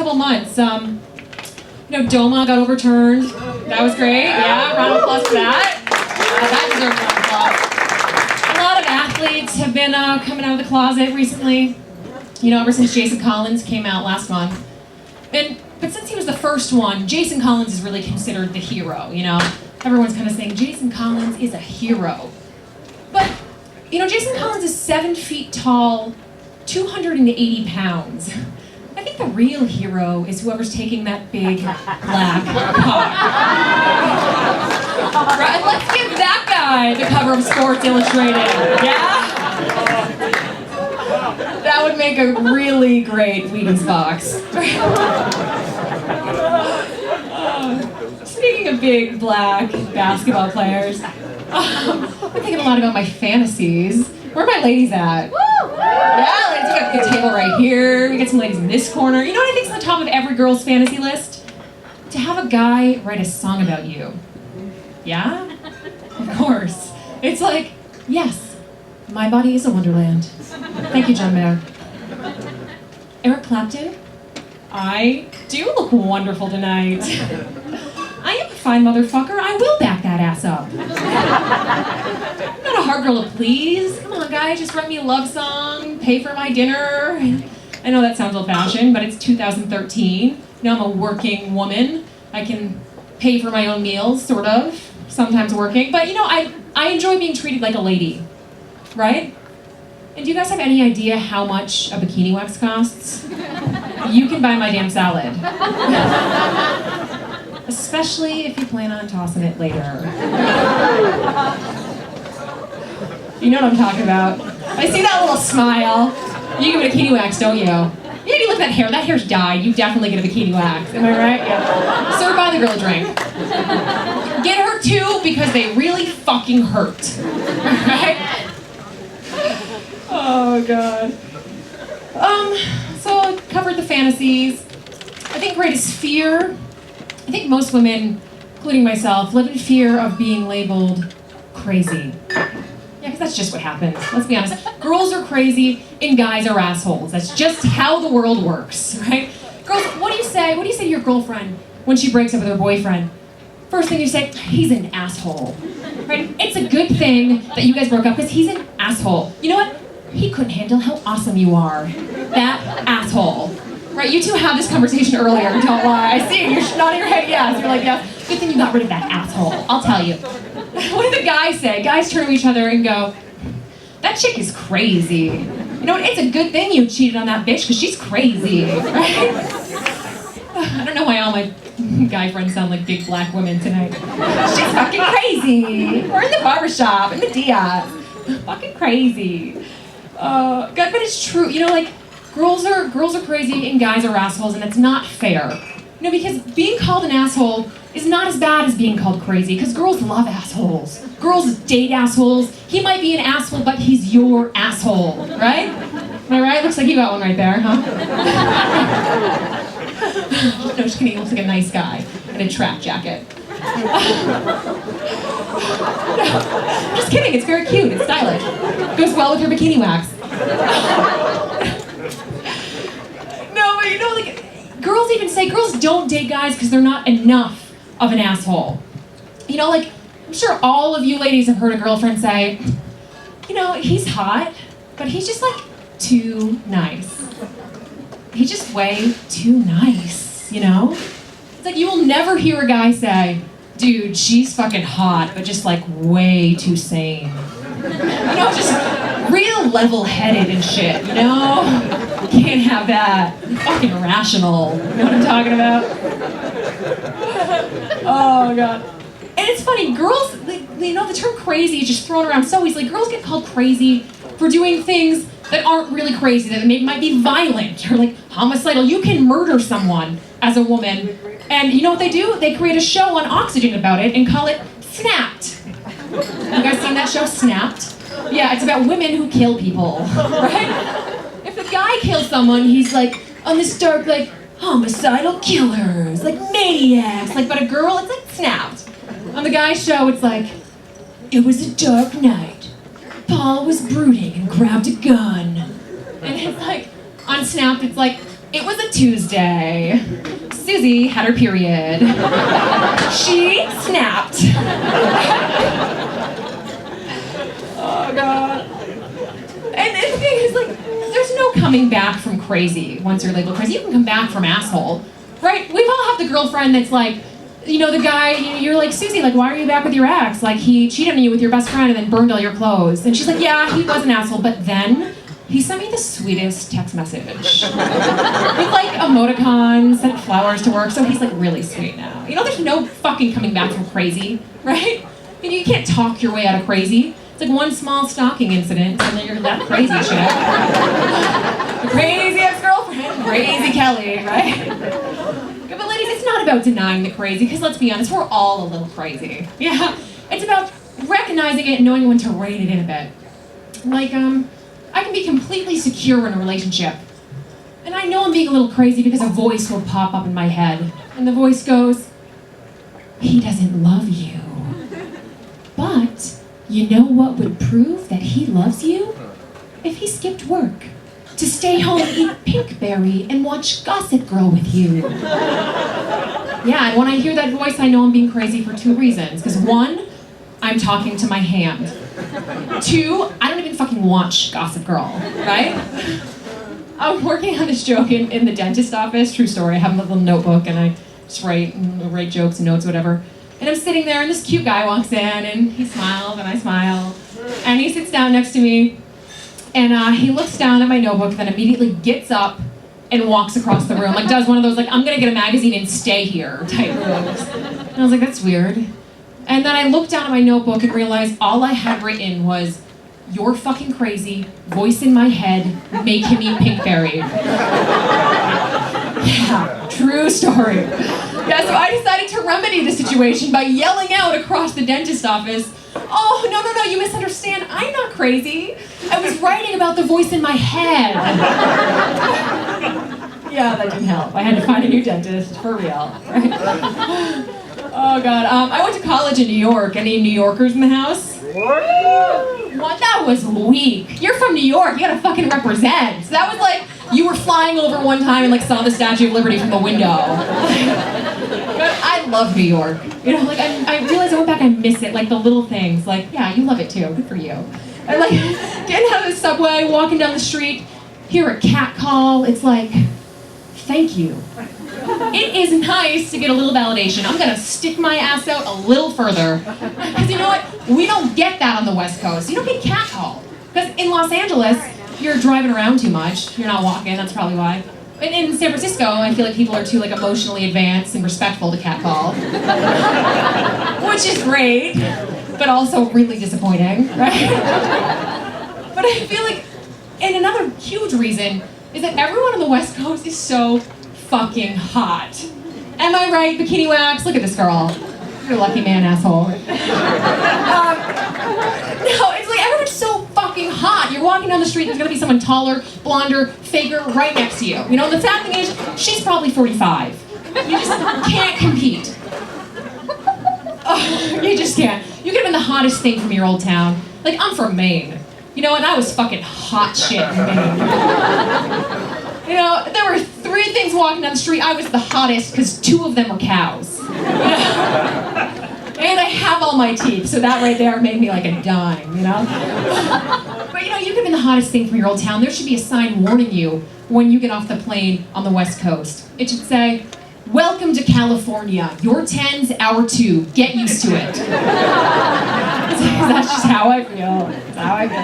couple months. Doma got overturned. That was great. Yeah, round of applause for that. That deserves a round of applause. A lot of athletes have been coming out of the closet recently. Ever since Jason Collins came out last month. But since he was the first one, Jason Collins is really considered the hero, Everyone's kind of saying Jason Collins is a hero. But, Jason Collins is 7 feet tall, 280 pounds. I think the real hero is whoever's taking that big black cock. Right? Let's give that guy the cover of Sports Illustrated. Yeah? That would make a really great Wheaton's box. Speaking of big black basketball players, I'm thinking a lot about my fantasies. Where are my ladies at? Yeah, ladies, we got a good table right here. We got some ladies in this corner. You know what I think's on the top of every girl's fantasy list? To have a guy write a song about you. Yeah? Of course. It's like, yes, my body is a wonderland. Thank you, John Mayer. Eric Clapton, I do look wonderful tonight. I am a fine motherfucker. I will back that ass up. I'm not a hard girl to please. Come on, guys, just write me a love song, pay for my dinner. I know that sounds old-fashioned, but it's 2013. I'm a working woman. I can pay for my own meals, sort of. Sometimes working. But, I enjoy being treated like a lady. Right? And do you guys have any idea how much a bikini wax costs? You can buy my damn salad. Especially if you plan on tossing it later. You know what I'm talking about. I see that little smile. You give a bikini wax, don't you? Yeah, you look at that hair. That hair's dyed. You definitely get a bikini wax. Am I right? Yeah. Serve by the girl a drink. Get her two because they really fucking hurt. Right? Oh, God. So I covered the fantasies. I think greatest fear. I think most women, including myself, live in fear of being labeled crazy. Yeah, because that's just what happens. Let's be honest. Girls are crazy and guys are assholes. That's just how the world works, right? Girls, what do you say? What do you say to your girlfriend when she breaks up with her boyfriend? First thing you say, he's an asshole. Right? It's a good thing that you guys broke up because he's an asshole. You know what? He couldn't handle how awesome you are. That asshole. Right, you two had this conversation earlier, don't lie. I see, you're nodding your head yes. You're like, yes, good thing you got rid of that asshole. I'll tell you. What do the guys say? Guys turn to each other and go, that chick is crazy. You know what, it's a good thing you cheated on that bitch because she's crazy, right? I don't know why all my guy friends sound like big black women tonight. She's fucking crazy. We're in the barbershop, in the Diaz. Fucking crazy. God, but it's true, girls are crazy and guys are assholes, and it's not fair. Because being called an asshole is not as bad as being called crazy, because girls love assholes. Girls date assholes. He might be an asshole, but he's your asshole, right? Am I right? Looks like you got one right there, huh? No, just kidding. He looks like a nice guy in a track jacket. No, just kidding. It's very cute. It's stylish. Goes well with your bikini wax. Girls even say girls don't date guys because they're not enough of an asshole. I'm sure all of you ladies have heard a girlfriend say, he's hot, but he's just too nice. He's just way too nice, It's like you will never hear a guy say, dude, she's fucking hot, but just way too sane. Just real level-headed and shit, You can't have that. You're fucking irrational. You know what I'm talking about? Oh, God. And it's funny, girls, the term crazy is just thrown around so easily. Girls get called crazy for doing things that aren't really crazy, that might be violent or homicidal. You can murder someone as a woman. And you know what they do? They create a show on Oxygen about it and call it Snapped. You guys seen that show, Snapped? Yeah, it's about women who kill people, right? If the guy kills someone, he's on this dark, homicidal killers, maniacs, but a girl, it's Snapped. On the guy's show, it's it was a dark night. Paul was brooding and grabbed a gun. And it's on Snapped, it's It was a Tuesday. Susie had her period. She snapped. Oh, God. And the thing is, like, there's no coming back from crazy once you're labeled crazy. You can come back from asshole, right? We've all had the girlfriend that's like, you know, the guy, you're like, Susie, like, why are you back with your ex? Like, he cheated on you with your best friend and then burned all your clothes. And she's like, yeah, he was an asshole, but then he sent me the sweetest text message. With like emoticons, sent flowers to work, so he's like really sweet now. You know, there's no fucking coming back from crazy, right? And you can't talk your way out of crazy. It's like one small stalking incident, and then you're that crazy shit. Crazy ex-girlfriend, crazy Kelly, right? But ladies, it's not about denying the crazy, because let's be honest, we're all a little crazy. Yeah, it's about recognizing it and knowing when to rein it in a bit. Like, I can be completely secure in a relationship. And I know I'm being a little crazy because a voice will pop up in my head. And the voice goes, he doesn't love you. But you know what would prove that he loves you? If he skipped work to stay home, eat Pinkberry, and watch Gossip Girl with you. Yeah, and when I hear that voice, I know I'm being crazy for two reasons. Because one, I'm talking to my hand. Two, I don't even fucking watch Gossip Girl, right? I'm working on this joke in the dentist office, true story. I have a little notebook and I just write jokes and notes, whatever. And I'm sitting there and this cute guy walks in and he smiles and I smile. And he sits down next to me and he looks down at my notebook, then immediately gets up and walks across the room. Like does one of those like, I'm gonna get a magazine and stay here type moves. And I was like, that's weird. And then I looked down at my notebook and realized all I had written was, you're fucking crazy, voice in my head, make him eat Pinkberry. Yeah, true story. Yeah, so I decided to remedy the situation by yelling out across the dentist office, oh, no, you misunderstand, I'm not crazy. I was writing about the voice in my head. Yeah, that didn't help. I had to find a new dentist, for real. Right? Oh, God. I went to college in New York. Any New Yorkers in the house? What? That was weak. You're from New York. You gotta fucking represent. So that was like, you were flying over one time and like saw the Statue of Liberty from the window. But I love New York. You know, like I realized I went back, I miss it. Like the little things. Like, yeah, you love it too. Good for you. And like, getting out of the subway, walking down the street, hear a cat call. It's like, thank you. It is nice to get a little validation. I'm gonna stick my ass out a little further. Because you know what? We don't get that on the West Coast. You don't get catcalled. Because in Los Angeles, you're driving around too much. You're not walking, that's probably why. And in San Francisco, I feel like people are too like emotionally advanced and respectful to catcall. Which is great, but also really disappointing, right? But I feel like, and another huge reason is that everyone on the West Coast is so fucking hot. Am I right, Bikini Wax? Look at this girl. You're a lucky man, asshole. No, it's like everyone's so fucking hot. You're walking down the street, there's gonna be someone taller, blonder, faker right next to you. You know, the sad thing is, she's probably 45. You just can't compete. Oh, you just can't. You could have been the hottest thing from your old town. Like, I'm from Maine. You know, and I was fucking hot shit in Maine. You know, there were 3 things walking down the street. I was the hottest because 2 of them were cows. You know? And I have all my teeth, so that right there made me like a dime, you know? But you know, you could have been the hottest thing from your old town. There should be a sign warning you when you get off the plane on the West Coast. It should say, welcome to California. Your 10's our 2. Get used to it. That's just how I feel. That's how I feel.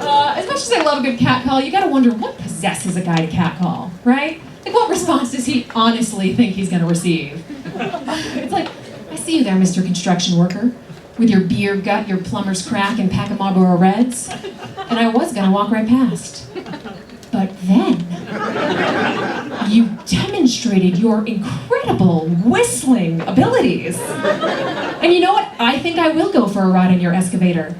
As much as I love a good catcall, you gotta wonder what possesses a guy to catcall, right? Like, what response does he honestly think he's gonna receive? It's like, I see you there, Mr. Construction Worker, with your beer gut, your plumber's crack, and pack of Marlboro Reds. And I was gonna walk right past. But then, you demonstrated your incredible whistling abilities. And you know what? I think I will go for a ride in your excavator.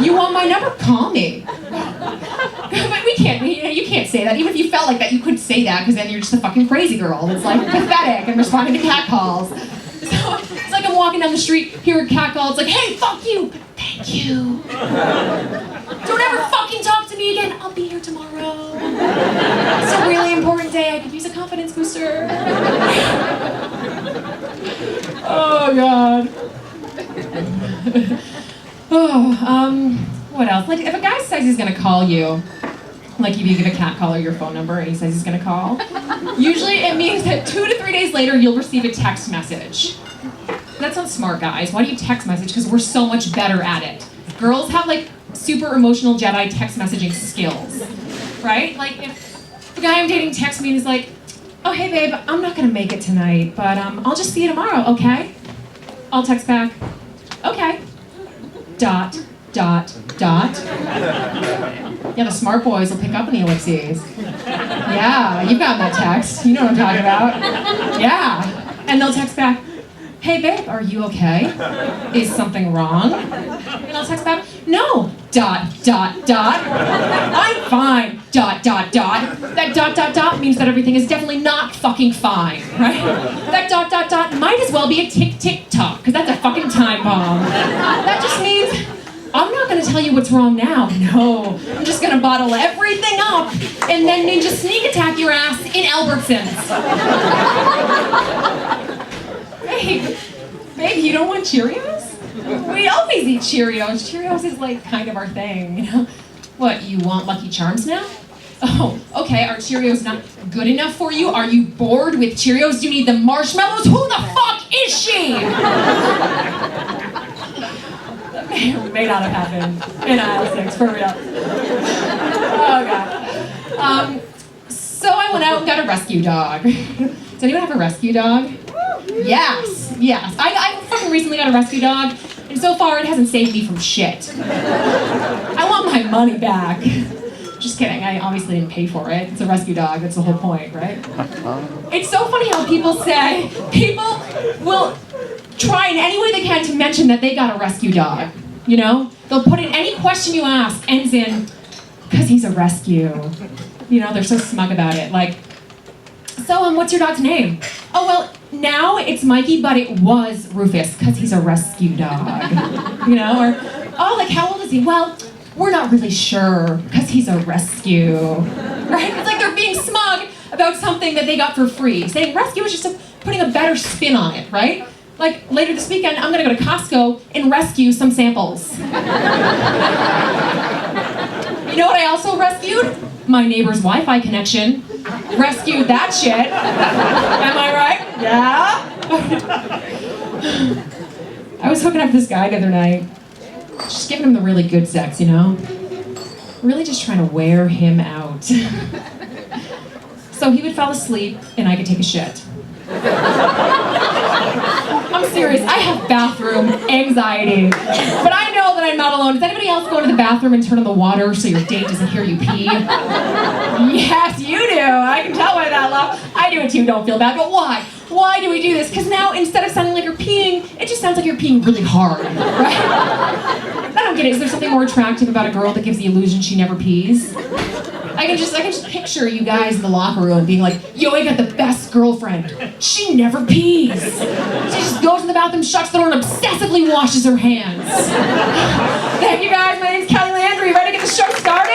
You want my number? Call me. But we can't, you can't say that. Even if you felt like that, you couldn't say that because then you're just a fucking crazy girl. It's like pathetic and responding to catcalls. So it's like I'm walking down the street, hear a catcall, it's like, hey, fuck you! Thank you. Don't ever fucking talk to me again. I'll be here tomorrow. So really, confidence booster. Oh, God. What else? Like, if a guy says he's gonna call you, like if you give a cat caller your phone number and he says he's gonna call, usually it means that 2 to 3 days later you'll receive a text message. That's not smart, guys. Why do you text message? Because we're so much better at it. Girls have like super emotional Jedi text messaging skills, right? Like if the guy I'm dating texts me and is like, oh hey babe, I'm not gonna make it tonight, but I'll just see you tomorrow, okay? I'll text back, okay. ... Yeah, the smart boys will pick up on the ellipses. Yeah, you've gotten that text. You know what I'm talking about. Yeah. And they'll text back, hey babe, are you okay? Is something wrong? And I'll text back, no, ... I'm fine, ... That ... means that everything is definitely not fucking fine, right? That ... might as well be a tick-tick-tock, because that's a fucking time bomb. That just means, I'm not gonna tell you what's wrong now, no. I'm just gonna bottle everything up and then ninja sneak attack your ass in Albertsons. Babe, you don't want Cheerios? We always eat Cheerios. Cheerios is like kind of our thing, you know? What, you want Lucky Charms now? Oh, okay, are Cheerios not good enough for you? Are you bored with Cheerios? Do you need the marshmallows? Who the fuck is she? That may not have happened in aisle 6, for real. Oh, God. So I went out and got a rescue dog. Does anyone have a rescue dog? Yes. I fucking recently got a rescue dog, and so far it hasn't saved me from shit. I want my money back. Just kidding, I obviously didn't pay for it. It's a rescue dog, that's the whole point, right? It's so funny how people will try in any way they can to mention that they got a rescue dog, you know? They'll put in any question you ask, ends in, because he's a rescue. You know, they're so smug about it, like, so what's your dog's name? Oh, well, now it's Mikey, but it was Rufus, because he's a rescue dog. You know, or, oh, like, how old is he? Well, we're not really sure, because he's a rescue. Right? It's like they're being smug about something that they got for free. Saying rescue is just putting a better spin on it, right? Like, later this weekend, I'm gonna go to Costco and rescue some samples. You know what I also rescued? My neighbor's Wi-Fi connection. Rescued that shit. Am I right? Yeah? I was hooking up with this guy the other night. Just giving him the really good sex, you know? Really just trying to wear him out. So he would fall asleep and I could take a shit. I'm serious, I have bathroom anxiety. But I know that I'm not alone. Does anybody else go to the bathroom and turn on the water so your date doesn't hear you pee? Yes, you do. I can tell by that laugh. I do it too, don't feel bad. But why? Why do we do this? Because now, instead of sounding like you're peeing, it just sounds like you're peeing really hard, right? I don't get it. Is there something more attractive about a girl that gives the illusion she never pees? I can just picture you guys in the locker room being like, yo, I got the best girlfriend. She never pees. She just goes in the bathroom, shuts the door, and obsessively washes her hands. Thank you guys. My name's Landry. Ready to get the show started?